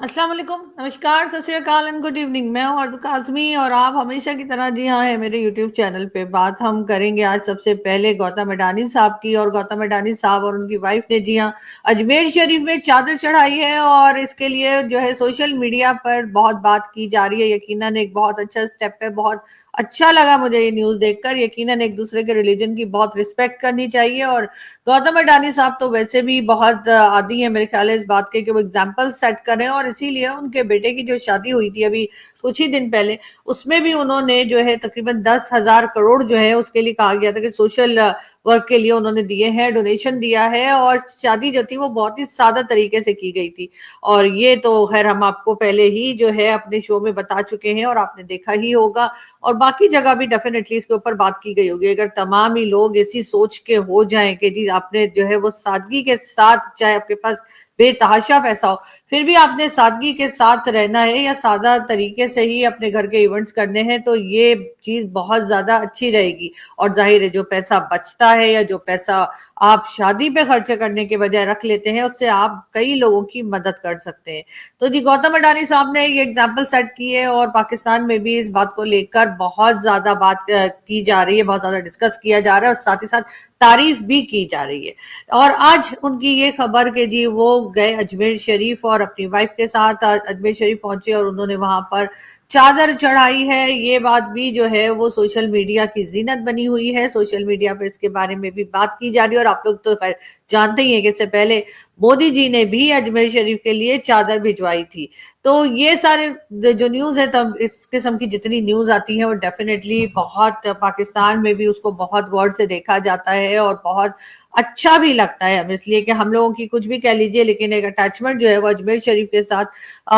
अस्सलाम वालेकुम, नमस्कार, सत श्री अकाल एंड गुड इवनिंग। मैं हूँ अर्ज़ काज़मी और आप हमेशा की तरह जी हाँ है मेरे यूट्यूब चैनल पे। बात हम करेंगे आज सबसे पहले गौतम अडानी साहब की। और गौतम अडानी साहब और उनकी वाइफ ने जी हाँ अजमेर शरीफ में चादर चढ़ाई है और इसके लिए जो है सोशल मीडिया पर बहुत बात की जा रही है। यकीनन एक बहुत अच्छा स्टेप है, बहुत अच्छा लगा मुझे ये न्यूज़ देखकर। यकीनन एक दूसरे के रिलीजन की बहुत रिस्पेक्ट करनी चाहिए। और गौतम अडानी साहब तो वैसे भी बहुत आदी है मेरे ख्याल है इस बात के कि वो एग्जाम्पल सेट करें, और इसीलिए उनके बेटे की जो शादी हुई थी अभी कुछ ही दिन पहले, उसमें भी उन्होंने जो है तकरीबन 10,000 करोड़ जो है उसके लिए कहा गया था कि सोशल वर्क के लिए उन्होंने दिए हैं, डोनेशन दिया है। और शादी जो थी वो बहुत ही सादा तरीके से की गई थी। और ये तो खैर हम आपको पहले ही जो है अपने शो में बता चुके हैं और आपने देखा ही होगा। और बाकी जगह भी डेफिनेटली इसके ऊपर बात की गई होगी। अगर तमाम ही लोग इसी सोच के हो जाएं कि जी आपने जो है वो सादगी के साथ, चाहे आपके पास बेतहाशा पैसा हो, फिर भी आपने सादगी के साथ रहना है या सादा तरीके से ही अपने घर के इवेंट्स करने हैं, तो ये चीज बहुत ज्यादा अच्छी रहेगी। और जाहिर है जो पैसा बचता है या जो पैसा आप शादी पे खर्चे करने के बजाय रख लेते हैं, उससे आप कई लोगों की मदद कर सकते हैं। तो जी गौतम अडानी साहब ने ये एग्जाम्पल सेट की है और पाकिस्तान में भी इस बात को लेकर बहुत ज्यादा बात की जा रही है, बहुत ज्यादा डिस्कस किया जा रहा है और साथ ही साथ तारीफ भी की जा रही है। और आज उनकी ये खबर कि जी वो गए अजमेर शरीफ और अपनी वाइफ के साथ अजमेर शरीफ पहुंचे और उन्होंने वहां पर चादर चढ़ाई है, ये बात भी जो है वो सोशल मीडिया की जीनत बनी हुई है। सोशल मीडिया पर इसके बारे में भी बात की जा रही है और आप लोग तो खैर जानते ही हैं कि इससे पहले मोदी जी ने भी अजमेर शरीफ के लिए चादर भिजवाई थी। तो ये सारे जो न्यूज है, तब इस किस्म की जितनी न्यूज आती है वो डेफिनेटली बहुत पाकिस्तान में भी उसको बहुत गौर से देखा जाता है और बहुत अच्छा भी लगता है। हम इसलिए कि हम लोगों की कुछ भी कह लीजिए, लेकिन एक अटैचमेंट जो है वो अजमेर शरीफ के साथ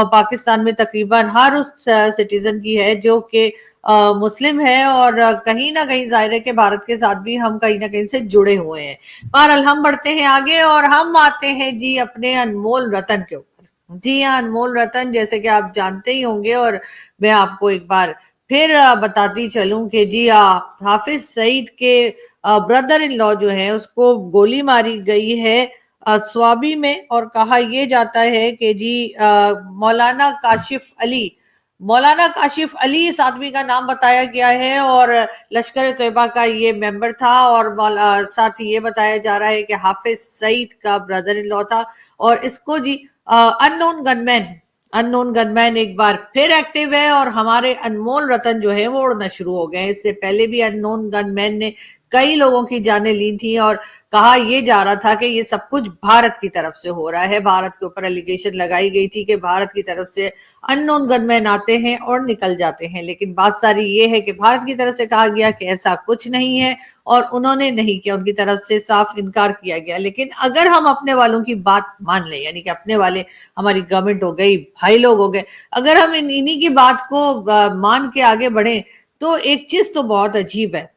पाकिस्तान में तकरीबन हर उस सिटीजन की है जो कि मुस्लिम है। और कहीं ना कहीं जाहिर है कि भारत के साथ भी हम कहीं ना कहीं से जुड़े हुए हैं। बहरहाल हम बढ़ते हैं आगे और हम आते हैं जी अपने अनमोल रतन के ऊपर। जी हाँ, अनमोल रतन जैसे कि आप जानते ही होंगे, और मैं आपको एक बार फिर बताती चलूं कि जी हाफिज सईद के ब्रदर इन लॉ जो है उसको गोली मारी गई है स्वाबी में। और कहा यह जाता है कि जी मौलाना काशिफ अली इस आदमी का नाम बताया गया है और लश्कर तैयबा का ये मेंबर था। और साथ ही ये बताया जा रहा है कि हाफिज सईद का ब्रदर इन लॉ था। और इसको जी अननोन गनमैन एक बार फिर एक्टिव है और हमारे अनमोल रतन जो है वो उड़ना शुरू हो गए। इससे पहले भी अननोन गनमैन ने कई लोगों की जानें ली थी और कहा यह जा रहा था कि ये सब कुछ भारत की तरफ से हो रहा है। भारत के ऊपर एलिगेशन लगाई गई थी कि भारत की तरफ से अननोन गनमैन आते हैं और निकल जाते हैं, लेकिन बात सारी ये है कि भारत की तरफ से कहा गया कि ऐसा कुछ नहीं है और उन्होंने नहीं किया, उनकी तरफ से साफ इनकार किया गया। लेकिन अगर हम अपने वालों की बात मान लें, यानी कि अपने वाले हमारी गवर्नमेंट हो गई, भाई लोग हो गए, अगर हम इन्हीं की बात को मान के आगे बढ़े, तो एक चीज तो बहुत अजीब है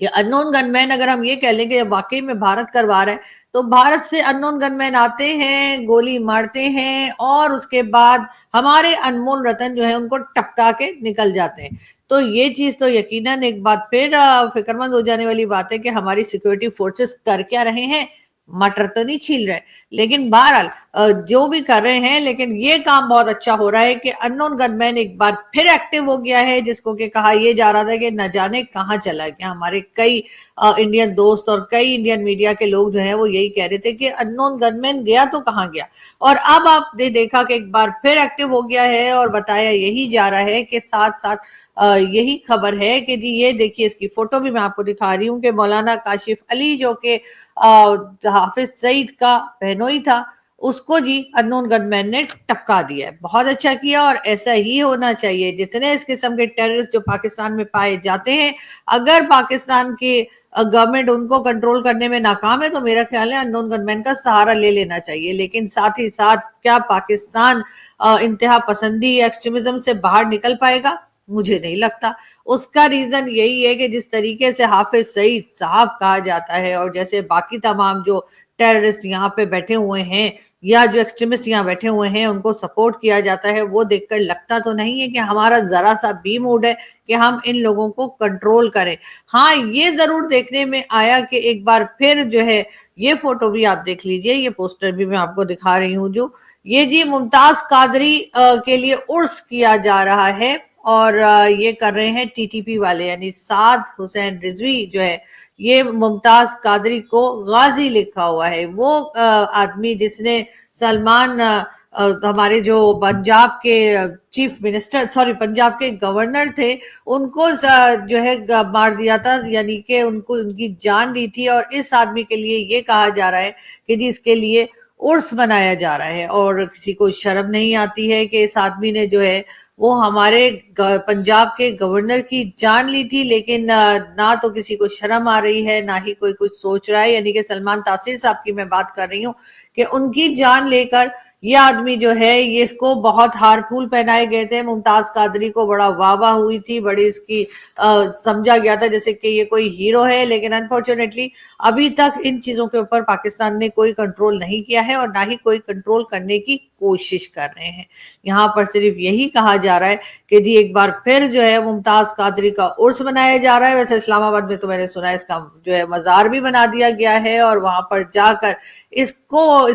कि अननोन गनमैन, अगर हम ये कह लें कि वाकई में भारत करवा रहा है, तो भारत से अननोन गनमैन आते हैं, गोली मारते हैं और उसके बाद हमारे अनमोल रतन जो है उनको टपका के निकल जाते हैं। तो ये चीज तो यकीनन एक बात फिर फिक्रमंद हो जाने वाली बात है कि हमारी सिक्योरिटी फोर्सेस कर क्या रहे हैं। मटर तो नहीं छील रहे, लेकिन बहरहाल जो भी कर रहे हैं, लेकिन ये काम बहुत अच्छा हो रहा है कि अननोन गनमैन एक बार फिर एक्टिव हो गया है, जिसको कि कहा यह जा रहा था कि न जाने कहां चला गया। हमारे कई इंडियन दोस्त और कई इंडियन मीडिया के लोग जो हैं वो यही कह रहे थे कि अननोन गनमैन गया तो कहां गया। और अब आपने देखा कि एक बार फिर एक्टिव हो गया है और बताया यही जा रहा है कि साथ साथ यही खबर है कि जी ये देखिए, इसकी फोटो भी मैं आपको दिखा रही हूँ कि मौलाना काशिफ अली जो कि हाफिज सईद का बहनोई था, उसको जी अननोन गनमैन ने टपका दिया है। बहुत अच्छा किया और ऐसा ही होना चाहिए। जितने इस किस्म के टेररिस्ट जो पाकिस्तान में पाए जाते हैं, अगर पाकिस्तान की गवर्नमेंट उनको कंट्रोल करने में नाकाम है तो मेरा ख्याल है अननोन गनमैन का सहारा ले लेना चाहिए। लेकिन साथ ही साथ क्या पाकिस्तान इंतहा पसंदी एक्सट्रीमिज्म से बाहर निकल पाएगा? मुझे नहीं लगता। उसका रीजन यही है कि जिस तरीके से हाफिज सईद साहब कहा जाता है और जैसे बाकी तमाम जो टेररिस्ट यहाँ पे बैठे हुए हैं या जो एक्सट्रीमिस्ट यहाँ बैठे हुए हैं उनको सपोर्ट किया जाता है, वो देखकर लगता तो नहीं है कि हमारा जरा सा भी मूड है कि हम इन लोगों को कंट्रोल करें। हाँ, ये जरूर देखने में आया कि एक बार फिर जो है یہ فوٹو بھی آپ دیکھ لیجئے, یہ پوسٹر بھی میں آپ کو دکھا رہی ہوں. جو یہ جی ممتاز قادری کے لیے عرس کیا جا رہا ہے, اور یہ کر رہے ہیں ٹی ٹی پی والے, یعنی سعد حسین رضوی جو ہے یہ ممتاز قادری کو غازی لکھا ہوا ہے. وہ آدمی جس نے سلمان ہمارے جو پنجاب کے چیف منسٹر پنجاب کے گورنر تھے, ان کو جو ہے مار دیا تھا, یعنی کہ ان کو ان کی جان دی تھی. اور اس آدمی کے لیے یہ کہا جا رہا ہے کہ جی اس کے لیے عرس منایا جا رہا ہے, اور کسی کو شرم نہیں آتی ہے کہ اس آدمی نے جو ہے وہ ہمارے پنجاب کے گورنر کی جان لی تھی, لیکن نہ تو کسی کو شرم آ رہی ہے, نہ ہی کوئی کچھ سوچ رہا ہے. یعنی کہ سلمان تاثیر صاحب کی میں بات کر رہی ہوں کہ ان کی جان لے کر یہ آدمی جو ہے یہ اس کو بہت ہار پھول پہنائے گئے تھے. ممتاز قادری کو بڑا واہ واہ ہوئی تھی, بڑی اس کی سمجھا گیا تھا جیسے کہ یہ کوئی ہیرو ہے, لیکن انفارچونیٹلی ابھی تک ان چیزوں کے اوپر پاکستان نے کوئی کنٹرول نہیں کیا ہے, اور نہ ہی کوئی کنٹرول کرنے کی کوشش کر رہے ہیں. یہاں پر صرف یہی کہا جا رہا ہے کہ جی ایک بار پھر جو ہے ممتاز قادری کا عرس منایا جا رہا ہے. ویسے اسلام آباد میں تو میں نے سنا ہے اس کا جو ہے مزار بھی بنا دیا گیا ہے, اور وہاں پر جا کر اس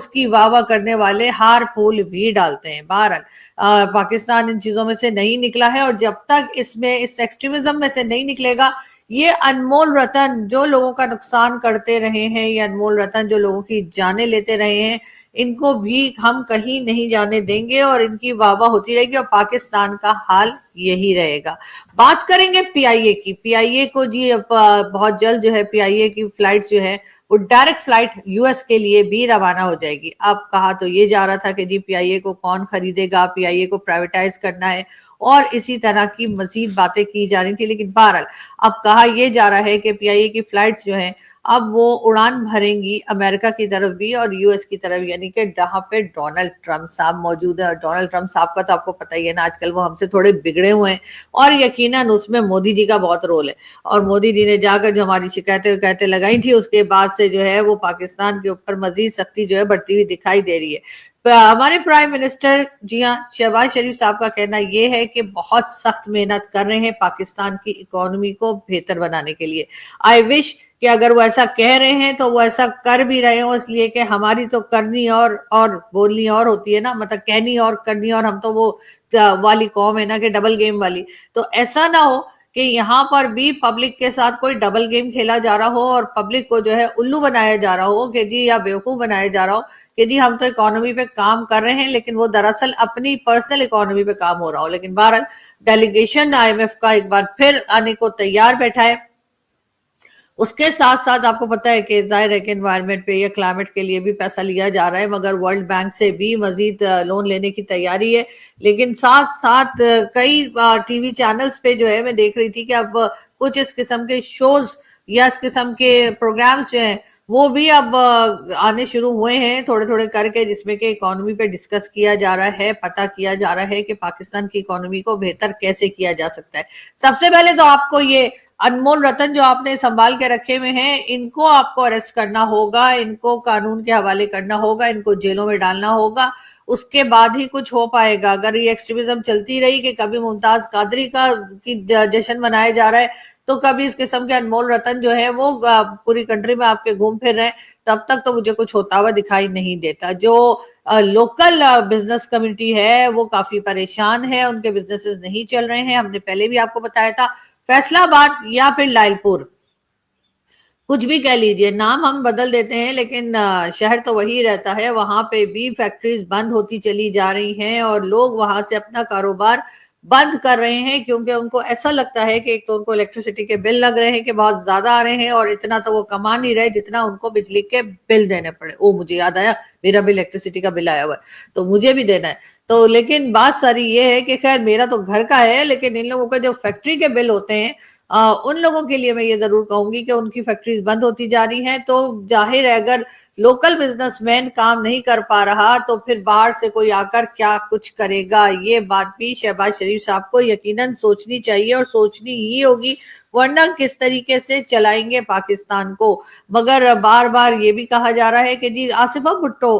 کی واہ واہ کرنے والے ہار پھول بھی ڈالتے ہیں. بہرحال پاکستان ان چیزوں میں سے نہیں نکلا ہے, اور جب تک اس ایکسٹریمزم میں سے نہیں نکلے گا, یہ انمول رتن جو لوگوں کا نقصان کرتے رہے ہیں, یہ انمول رتن جو لوگوں کی جانیں لیتے رہے ہیں, ان کو بھی ہم کہیں نہیں جانے دیں گے, اور ان کی واہ واہ ہوتی رہے گی, اور پاکستان کا حال یہی رہے گا. بات کریں گے پی آئی اے کی. پی آئی اے کو جی بہت جلد جو ہے پی آئی اے کی فلائٹ جو ہے وہ ڈائریکٹ فلائٹ یو ایس کے لیے بھی روانہ ہو جائے گی. اب کہا تو یہ جا رہا تھا کہ جی پی آئی اے کو کون خریدے گا, پی آئی اے کو پرائیویٹائز کرنا ہے, اور اسی طرح کی مزید باتیں کی جا رہی تھی. لیکن بہرحال اب کہا یہ جا رہا ہے کہ پی آئی اے کی فلائٹس جو ہیں اب وہ اڑان بھریں گی امریکہ کی طرف بھی اور یو ایس کی طرف, یعنی کہ جہاں پہ ڈونلڈ ٹرمپ صاحب موجود ہے. اور ڈونلڈ ٹرمپ صاحب کا تو آپ کو پتہ ہی ہے نا, آج کل وہ ہم سے تھوڑے بگڑے ہوئے ہیں, اور یقیناً اس میں مودی جی کا بہت رول ہے. اور مودی جی نے جا کر جو ہماری شکایتیں لگائی تھی, اس کے بعد سے جو ہے وہ پاکستان کے اوپر مزید سختی جو ہے بڑھتی ہوئی دکھائی دے رہی ہے. ہمارے پرائم منسٹر جی ہاں شہباز شریف صاحب کا کہنا یہ ہے کہ بہت سخت محنت کر رہے ہیں پاکستان کی اکانومی کو بہتر بنانے کے لیے. آئی وش کہ اگر وہ ایسا کہہ رہے ہیں تو وہ ایسا کر بھی رہے ہوں, اس لیے کہ ہماری تو کرنی اور بولنی اور ہوتی ہے نا, مطلب کہنی اور کرنی, اور ہم تو وہ والی قوم ہے نا کہ ڈبل گیم والی. تو ایسا نہ ہو کہ یہاں پر بھی پبلک کے ساتھ کوئی ڈبل گیم کھیلا جا رہا ہو, اور پبلک کو جو ہے الو بنایا جا رہا ہو کہ جی, یا بیوقوف بنایا جا رہا ہو کہ جی ہم تو اکانومی پہ کام کر رہے ہیں, لیکن وہ دراصل اپنی پرسنل اکانومی پہ کام ہو رہا ہو. لیکن بہرحال ڈیلیگیشن آئی ایم ایف کا ایک بار پھر آنے کو تیار بیٹھا ہے. اس کے ساتھ ساتھ آپ کو پتا ہے کہ ظاہر ہے کہ انوائرمنٹ پہ یا کلائمیٹ کے لیے بھی پیسہ لیا جا رہا ہے, مگر ورلڈ بینک سے بھی مزید لون لینے کی تیاری ہے. لیکن ساتھ ساتھ کئی ٹی وی چینلز پہ جو ہے میں دیکھ رہی تھی کہ اب کچھ اس قسم کے شوز یا اس قسم کے پروگرامز جو ہیں وہ بھی اب آنے شروع ہوئے ہیں تھوڑے تھوڑے کر کے, جس میں کہ اکانومی پہ ڈسکس کیا جا رہا ہے, پتہ کیا جا رہا ہے کہ پاکستان کی اکانومی کو بہتر کیسے کیا جا سکتا ہے. سب سے پہلے تو آپ کو یہ انمول رتن جو آپ نے سنبھال کے رکھے ہوئے ہیں, ان کو آپ کو اریسٹ کرنا ہوگا, ان کو قانون کے حوالے کرنا ہوگا, ان کو جیلوں میں ڈالنا ہوگا. اس کے بعد ہی کچھ ہو پائے گا. اگر یہ ایکسٹریمزم چلتی رہی کہ کبھی ممتاز قادری کی جشن منایا جا رہا ہے, تو کبھی اس قسم کے انمول رتن جو ہے وہ پوری کنٹری میں آپ کے گھوم پھر رہے ہیں, تب تک تو مجھے کچھ ہوتا ہوا دکھائی نہیں دیتا. جو لوکل بزنس کمیونٹی ہے وہ کافی پریشان ہے, ان کے بزنسز نہیں چل رہے ہیں. ہم نے پہلے بھی آپ کو بتایا تھا, فیصلہ آباد یا پھر لائل پور, کچھ بھی کہہ لیجئے, نام ہم بدل دیتے ہیں لیکن شہر تو وہی رہتا ہے. وہاں پہ بھی فیکٹریز بند ہوتی چلی جا رہی ہیں, اور لوگ وہاں سے اپنا کاروبار بند کر رہے ہیں, کیونکہ ان کو ایسا لگتا ہے کہ ایک تو ان کو الیکٹریسٹی کے بل لگ رہے ہیں کہ بہت زیادہ آ رہے ہیں, اور اتنا تو وہ کما نہیں رہے جتنا ان کو بجلی کے بل دینے پڑے. مجھے یاد آیا, میرا بھی الیکٹریسٹی کا بل آیا ہوا ہے تو مجھے بھی دینا ہے. تو لیکن بات ساری یہ ہے کہ خیر میرا تو گھر کا ہے, لیکن ان لوگوں کا جو فیکٹری کے بل ہوتے ہیں ان لوگوں کے لیے میں یہ ضرور کہوں گی کہ ان کی فیکٹریز بند ہوتی جا رہی ہیں. تو ظاہر ہے اگر لوکل بزنس مین کام نہیں کر پا رہا تو پھر باہر سے کوئی آ کر کیا کچھ کرے گا. یہ بات بھی شہباز شریف صاحب کو یقیناً سوچنی چاہیے, اور سوچنی ہی ہوگی, ورنہ کس طریقے سے چلائیں گے پاکستان کو. مگر بار بار یہ بھی کہا جا رہا ہے کہ جی آصفہ بھٹو,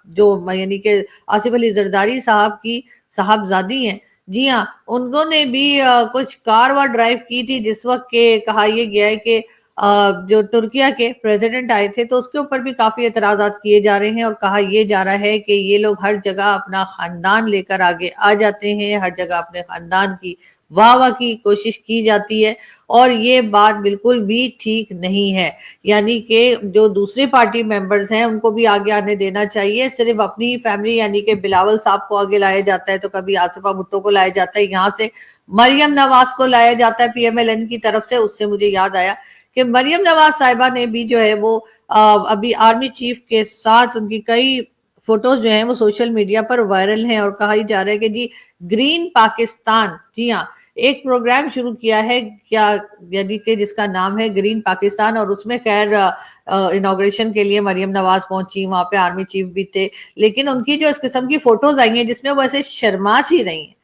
جو یعنی کہ آصف علی زرداری صاحب کی صاحبزادی ہیں, جی ہاں انہوں نے بھی کچھ کار وار ڈرائیو کی تھی, جس وقت کہ کہا یہ گیا ہے کہ जो तुर्किया के प्रेसिडेंट आए थे तो उसके ऊपर भी काफी एतराजात किए जा रहे हैं और कहा ये जा रहा है कि ये लोग हर जगह अपना खानदान लेकर आगे आ जाते हैं, हर जगह अपने खानदान की वाह वाह की कोशिश की जाती है और ये बात बिल्कुल भी ठीक नहीं है। यानी कि जो दूसरे पार्टी मेंबर्स हैं उनको भी आगे आने देना चाहिए। सिर्फ अपनी ही फैमिली यानी कि बिलावल साहब को आगे लाया जाता है, तो कभी आसिफा भुट्टो को लाया जाता है, यहाँ से मरियम नवाज को लाया जाता है पीएमएलएन की तरफ से। उससे मुझे याद आया कि मरियम नवाज साहिबा ने भी जो है वो अभी आर्मी चीफ के साथ उनकी कई फोटोज जो हैं वो सोशल मीडिया पर वायरल हैं और कहा जा रहा है कि जी ग्रीन पाकिस्तान, जी हाँ, एक प्रोग्राम शुरू किया है क्या, यानी कि जिसका नाम है ग्रीन पाकिस्तान। और उसमें खैर इनॉग्रेशन के लिए मरियम नवाज पहुंची, वहां पे आर्मी चीफ भी थे, लेकिन उनकी जो इस किस्म की फोटोज आई हैं जिसमें वो ऐसे शर्मा सी रही हैं।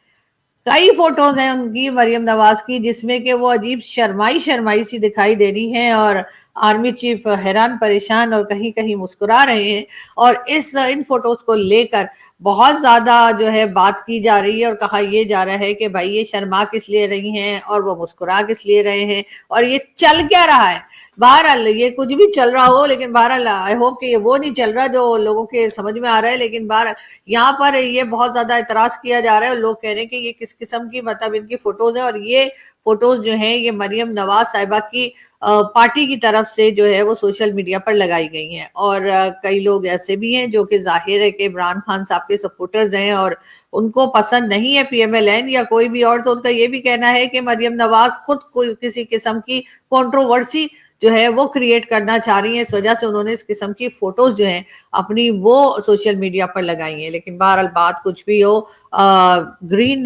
कई फोटोज हैं उनकी मरियम नवाज की जिसमें कि वो अजीब शर्माई शर्माई सी दिखाई दे रही हैं और आर्मी चीफ हैरान परेशान और कहीं कहीं मुस्कुरा रहे हैं। और इन फोटोज को लेकर बहुत ज्यादा जो है बात की जा रही है और कहा यह जा रहा है कि भाई ये शर्मा किस लिए रही हैं और वो मुस्कुरा किस लिए रहे हैं और ये चल क्या रहा है। बहरहाल ये कुछ भी चल रहा हो, लेकिन बहरहाल आई होप कि ये वो नहीं चल रहा जो लोगों के समझ में आ रहा है। लेकिन बहरहाल यहाँ पर ये बहुत ज्यादा एतराज किया जा रहा है और लोग कह रहे हैं कि ये किस किस्म की मतलब इनकी फोटोज है। और ये फोटोज जो है ये मरियम नवाज साहिबा की पार्टी की तरफ से जो है वो सोशल मीडिया पर लगाई गई हैं। और कई लोग ऐसे भी हैं जो कि जाहिर है कि इमरान खान साहब के सपोर्टर्स हैं और उनको पसंद नहीं है पीएमएलएन या कोई भी और। तो उनका ये भी कहना है कि मरियम नवाज खुद कोई किसी किस्म की कंट्रोवर्सी जो है वो क्रिएट करना चाह रही है, इस वजह से उन्होंने इस किस्म की फोटोज जो हैं अपनी वो सोशल मीडिया पर लगाई हैं। लेकिन बहरहाल बात कुछ भी हो, ग्रीन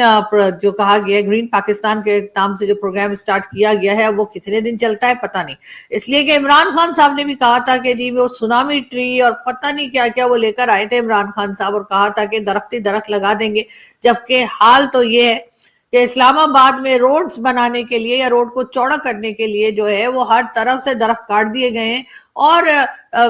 जो कहा गया है ग्रीन पाकिस्तान के नाम से जो प्रोग्राम स्टार्ट किया गया है वो कितने दिन चलता है पता नहीं। इसलिए कि इमरान खान साहब ने भी कहा था कि जी वो सुनामी ट्री और पता नहीं क्या क्या वो लेकर आए थे इमरान खान साहब और कहा था कि दरख्त ही दरख्त लगा देंगे, जबकि हाल तो ये है कि इस्लामाबाद में रोड्स बनाने के लिए या रोड को चौड़ा करने के लिए जो है वो हर तरफ से दरख्त काट दिए गए हैं। और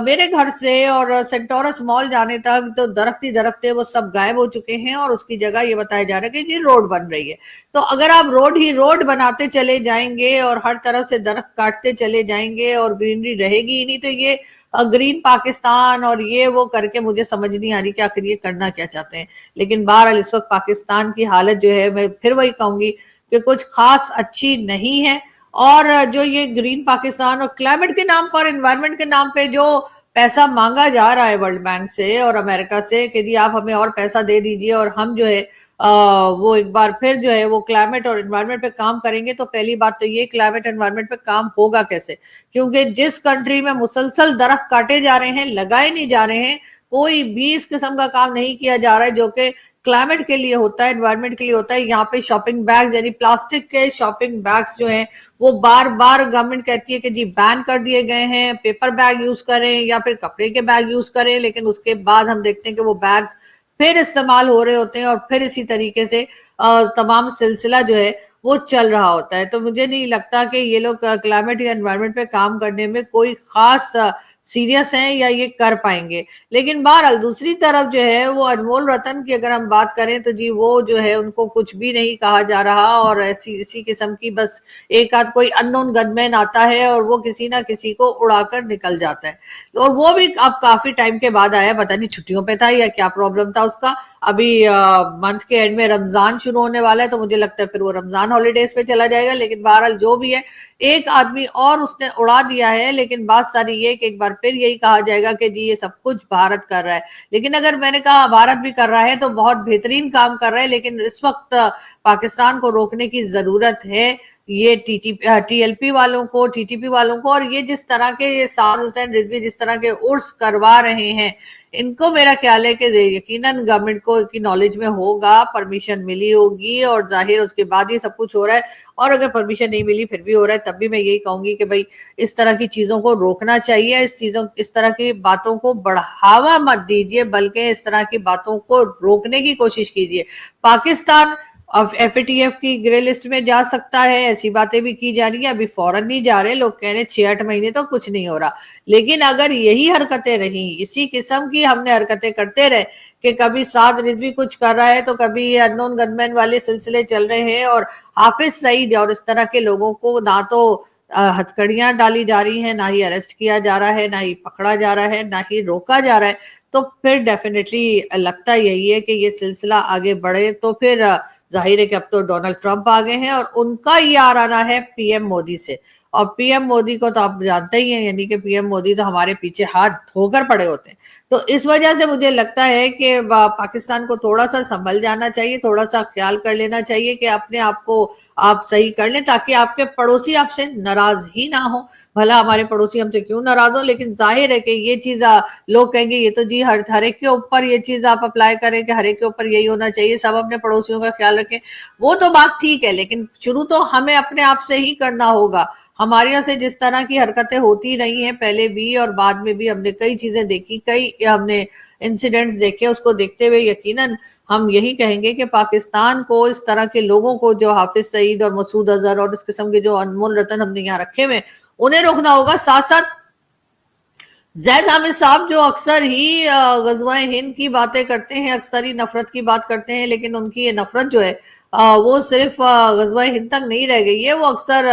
मेरे घर से और सेंटोरस मॉल जाने तक तो दरख्त ही दरख्त है, वो सब गायब हो चुके हैं और उसकी जगह ये बताया जा रहा है कि जी रोड बन रही है। तो अगर आप रोड ही रोड बनाते चले जाएंगे और हर तरफ से दरख्त काटते चले जाएंगे और ग्रीनरी रहेगी ही नहीं, तो ये ग्रीन पाकिस्तान और ये वो करके मुझे समझ नहीं आ रही कि आखिर ये करना क्या चाहते हैं। लेकिन बहरहाल इस वक्त पाकिस्तान की हालत जो है मैं फिर वही कहूंगी कि कुछ खास अच्छी नहीं है। और जो ये ग्रीन पाकिस्तान और क्लाइमेट के नाम पर, एनवायरनमेंट के नाम पे जो पैसा मांगा जा रहा है वर्ल्ड बैंक से और अमेरिका से कि जी आप हमें और पैसा दे दीजिए और हम जो है वो एक बार फिर जो है वो क्लाइमेट और एनवायरनमेंट पे काम करेंगे, तो पहली बात तो ये क्लाइमेट एनवायरनमेंट पे काम होगा कैसे, क्योंकि जिस कंट्री में मुसलसल दरख्त काटे जा रहे हैं, लगाए नहीं जा रहे हैं, कोई भी इस किस्म का काम नहीं किया जा रहा है जो कि क्लाइमेट के लिए होता है, एनवायरनमेंट के लिए होता है। यहाँ पे शॉपिंग बैग्स यानी प्लास्टिक के शॉपिंग बैग्स जो हैं वो बार बार गवर्नमेंट कहती है कि जी बैन कर दिए गए हैं, पेपर बैग यूज करें या फिर कपड़े के बैग यूज करें, लेकिन उसके बाद हम देखते हैं कि वो बैग्स फिर इस्तेमाल हो रहे होते हैं और फिर इसी तरीके से तमाम सिलसिला जो है वो चल रहा होता है। तो मुझे नहीं लगता कि ये लोग क्लाइमेट या एनवायरनमेंट पे काम करने में कोई खास सीरियस हैं या ये कर पाएंगे। लेकिन बहरहाल दूसरी तरफ जो है वो अनमोल रतन की अगर हम बात करें तो जी वो जो है उनको कुछ भी नहीं कहा जा रहा और ऐसी इसी किस्म की बस एक आध कोई अननोन गनमैन आता है और वो किसी ना किसी को उड़ाकर निकल जाता है। और वो भी अब काफी टाइम के बाद आया, पता नहीं छुट्टियों पे था या क्या प्रॉब्लम था उसका। अभी मंथ के एंड में रमजान शुरू होने वाला है तो मुझे लगता है फिर वो रमजान हॉलीडेज पे चला जाएगा। लेकिन बहरहाल जो भी है एक आदमी और उसने उड़ा दिया है। लेकिन बात सारी ये कि एक बार फिर यही कहा जाएगा कि जी ये सब कुछ भारत कर रहा है, लेकिन अगर मैंने कहा भारत भी कर रहा है तो बहुत बेहतरीन काम कर रहा है, लेकिन इस वक्त पाकिस्तान को रोकने की जरूरत है। ये टीएलपी वालों को, टीटीपी वालों को, और ये जिस तरह के ये साद हुसैन रिजवी जिस तरह के उर्स करवा रहे हैं, इनको मेरा ख्याल है कि यकीनन गवर्नमेंट को की नॉलेज में होगा, परमिशन मिली होगी और जाहिर उसके बाद ही सब कुछ हो रहा है। और अगर परमिशन नहीं मिली फिर भी हो रहा है, तब भी मैं यही कहूंगी कि भाई इस तरह की चीजों को रोकना चाहिए, इस तरह की बातों को बढ़ावा मत दीजिए, बल्कि इस तरह की बातों को रोकने की कोशिश कीजिए। पाकिस्तान अब एफएटीएफ की ग्रे लिस्ट में जा सकता है, ऐसी बातें भी की जा रही है। अभी फौरन नहीं जा रहे, लोग कह रहे 6-8 महीने तो कुछ नहीं हो रहा। लेकिन अगर यही हरकतें रही, इसी किस्म की हमने हरकतें करते रहे कि कभी साद रिजवी कुछ कर रहा है तो कभी अननोन गनमैन वाले सिलसिले चल रहे हैं और हाफिज सईद और इस तरह के लोगों को ना तो ہتھکڑیاں ڈالی جا رہی ہیں، نہ ہی اریسٹ کیا جا رہا ہے، نہ ہی پکڑا جا رہا ہے، نہ ہی روکا جا رہا ہے، تو پھر ڈیفینیٹلی لگتا یہی ہے کہ یہ سلسلہ آگے بڑھے تو پھر ظاہر ہے کہ اب تو ڈونلڈ ٹرمپ آ گئے ہیں اور ان کا یہ آرانا ہے پی ایم مودی سے، اور پی ایم مودی کو تو آپ جانتے ہی ہیں، یعنی کہ پی ایم مودی تو ہمارے پیچھے ہاتھ دھو کر پڑے ہوتے ہیں۔ تو اس وجہ سے مجھے لگتا ہے کہ پاکستان کو تھوڑا سا سنبھل جانا چاہیے، تھوڑا سا خیال کر لینا چاہیے کہ اپنے آپ کو آپ صحیح کر لیں، تاکہ آپ کے پڑوسی آپ سے ناراض ہی نہ ہو۔ بھلا ہمارے پڑوسی ہم سے کیوں ناراض ہو، لیکن ظاہر ہے کہ یہ چیز لوگ کہیں گے یہ تو جی ہر ایک کے اوپر یہ چیز آپ اپلائی کریں کہ ہر ایک کے اوپر یہی ہونا چاہیے، سب اپنے پڑوسیوں کا خیال رکھیں، وہ تو بات ٹھیک ہے، لیکن شروع تو ہمیں اپنے آپ سے ہی کرنا ہوگا۔ ہمارے یہاں سے جس طرح کی حرکتیں ہوتی رہی ہیں پہلے بھی اور بعد میں بھی، ہم نے کئی چیزیں دیکھی، کئی ہم نے انسیڈنٹس دیکھے، اس کو دیکھتے ہوئے یقیناً ہم یہی کہیں گے کہ پاکستان کو اس طرح کے لوگوں کو جو حافظ سعید اور مسعود اظہر اور اس قسم کے جو انمول رتن ہم نے یہاں رکھے ہوئے انہیں روکنا ہوگا۔ ساتھ ساتھ زید حامد صاحب جو اکثر ہی غزوہ ہند کی باتیں کرتے ہیں، اکثر ہی نفرت کی بات کرتے ہیں، لیکن ان کی یہ نفرت جو ہے وہ صرف غزوہ ہند تک نہیں رہ گئی ہے، وہ اکثر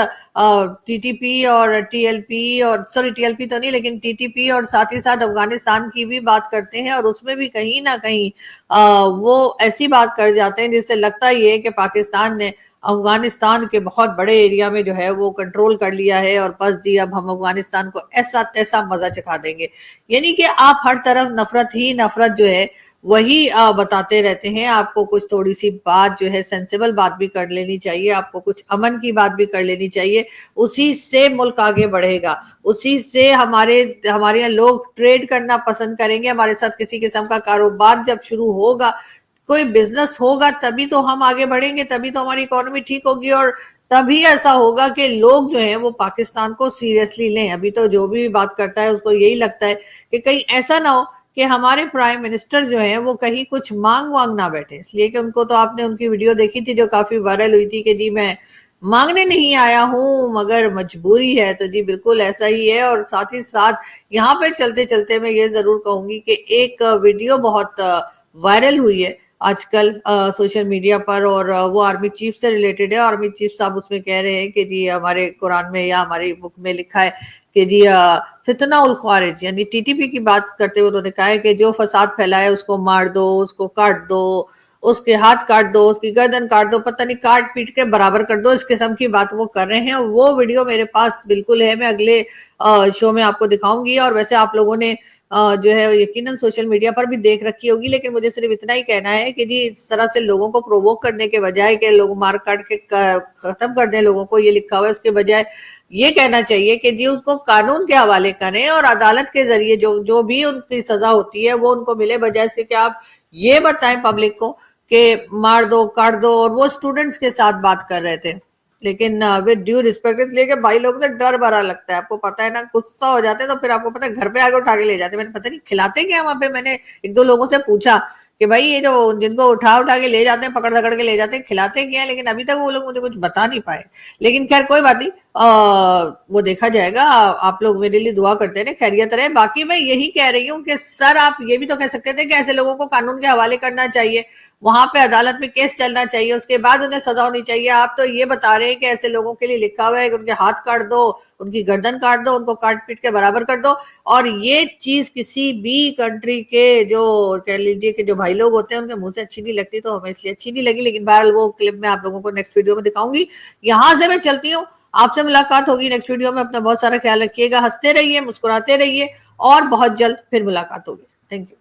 ٹی ٹی پی اور ٹی ایل پی اور سوری ٹی ایل پی تو نہیں لیکن ٹی ٹی پی اور ساتھ ہی ساتھ افغانستان کی بھی بات کرتے ہیں، اور اس میں بھی کہیں نہ کہیں وہ ایسی بات کر جاتے ہیں جس سے لگتا یہ ہے کہ پاکستان نے افغانستان کے بہت بڑے ایریا میں جو ہے وہ کنٹرول کر لیا ہے، اور بس جی اب ہم افغانستان کو ایسا تیسا مزہ چکھا دیں گے۔ یعنی کہ آپ ہر طرف نفرت ہی نفرت جو ہے وہی بتاتے رہتے ہیں۔ آپ کو کچھ تھوڑی سی بات جو ہے سینسیبل بات بھی کر لینی چاہیے، آپ کو کچھ امن کی بات بھی کر لینی چاہیے، اسی سے ملک آگے بڑھے گا، اسی سے ہمارے یہاں لوگ ٹریڈ کرنا پسند کریں گے، ہمارے ساتھ کسی قسم کا کاروبار جب شروع ہوگا، کوئی بزنس ہوگا، تبھی تو ہم آگے بڑھیں گے، تبھی تو ہماری اکانومی ٹھیک ہوگی، اور تبھی ایسا ہوگا کہ لوگ جو ہیں وہ پاکستان کو سیریسلی لیں۔ ابھی تو جو بھی بات کرتا ہے اس کو یہی لگتا ہے کہ کہیں ایسا نہ ہو کہ ہمارے پرائم منسٹر جو ہیں وہ کہیں کچھ مانگ نہ بیٹھے، اس لیے کہ ان کو تو آپ نے ان کی ویڈیو دیکھی تھی جو کافی وائرل ہوئی تھی کہ جی میں مانگنے نہیں آیا ہوں مگر مجبوری ہے، تو جی بالکل ایسا ہی ہے۔ اور ساتھ ہی ساتھ یہاں پہ چلتے چلتے میں یہ ضرور کہوں گی کہ ایک ویڈیو بہت وائرل ہوئی ہے آج کل سوشل میڈیا پر، اور وہ آرمی چیف سے ریلیٹڈ ہے۔ آرمی چیف صاحب اس میں کہہ رہے ہیں کہ جی ہمارے قرآن میں یا ہماری بک میں لکھا ہے کہ جی فتنہ الخوارج، یعنی ٹی ٹی پی کی بات کرتے ہوئے انہوں نے کہا ہے کہ جو فساد پھیلائے اس کو مار دو، اس کو کاٹ دو، اس کے ہاتھ کاٹ دو، اس کی گردن کاٹ دو، پتہ نہیں کاٹ پیٹ کے برابر کر دو، اس قسم کی بات وہ کر رہے ہیں۔ وہ ویڈیو میرے پاس بالکل ہے، میں اگلے شو میں آپ کو دکھاؤں گی، اور ویسے آپ لوگوں نے جو ہے یقیناً سوشل میڈیا پر بھی دیکھ رکھی ہوگی، لیکن مجھے صرف اتنا ہی کہنا ہے کہ جی اس طرح سے لوگوں کو پرووک کرنے کے بجائے کہ لوگ مار کاٹ کے ختم کر دیں لوگوں کو، یہ لکھا ہوا ہے، اس کے بجائے یہ کہنا چاہیے کہ جی اس کو قانون کے حوالے کریں اور عدالت کے ذریعے جو بھی ان کی سزا ہوتی ہے وہ ان کو ملے، بجائے اس کے کہ آپ یہ بتائیں پبلک کو کہ مار دو کاٹ دو۔ اور وہ سٹوڈنٹس کے ساتھ بات کر رہے تھے، لیکن with due respect اس لیے کہ بھائی لوگ سے ڈر بھرا لگتا ہے، آپ کو پتا ہے نا، غصہ ہو جاتے ہیں تو پھر آپ کو پتا ہے گھر پہ آگے اٹھا کے لے جاتے ہیں۔ میں نے پتہ نہیں کھلاتے کیا وہاں پہ، میں نے ایک دو لوگوں سے پوچھا کہ بھائی یہ جو جن کو اٹھا کے لے جاتے ہیں، پکڑ دکڑ کے لے جاتے ہیں، کھلاتے کیا ہیں، لیکن ابھی تک وہ لوگ مجھے کچھ بتا نہیں پائے۔ لیکن خیر کوئی بات نہیں، وہ دیکھا جائے گا۔ آپ لوگ میرے لیے دعا کرتے رہے، خیریت رہے۔ باقی میں یہی کہہ رہی ہوں کہ سر آپ یہ بھی تو کہہ سکتے تھے کہ ایسے لوگوں کو قانون کے حوالے کرنا چاہیے، وہاں پہ عدالت میں کیس چلنا چاہیے، اس کے بعد انہیں سزا ہونی چاہیے۔ آپ تو یہ بتا رہے ہیں کہ ایسے لوگوں کے لیے لکھا ہوا ہے کہ ان کے ہاتھ کاٹ دو، ان کی گردن کاٹ دو، ان کو کاٹ پیٹ کے برابر کر دو، اور یہ چیز کسی بھی کنٹری کے جو کہہ لیجیے کہ جو بھائی لوگ ہوتے ہیں ان کے منہ سے اچھی نہیں لگتی، تو ہمیں اس لیے اچھی نہیں لگی۔ لیکن بہرحال وہ کلپ میں آپ لوگوں کو نیکسٹ ویڈیو میں دکھاؤں گی۔ یہاں سے میں چلتی ہوں، آپ سے ملاقات ہوگی نیکسٹ ویڈیو میں۔ اپنا بہت سارا خیال رکھیے گا، ہنستے رہیے، مسکراتے رہیے، اور بہت جلد پھر ملاقات ہوگی۔ Thank you.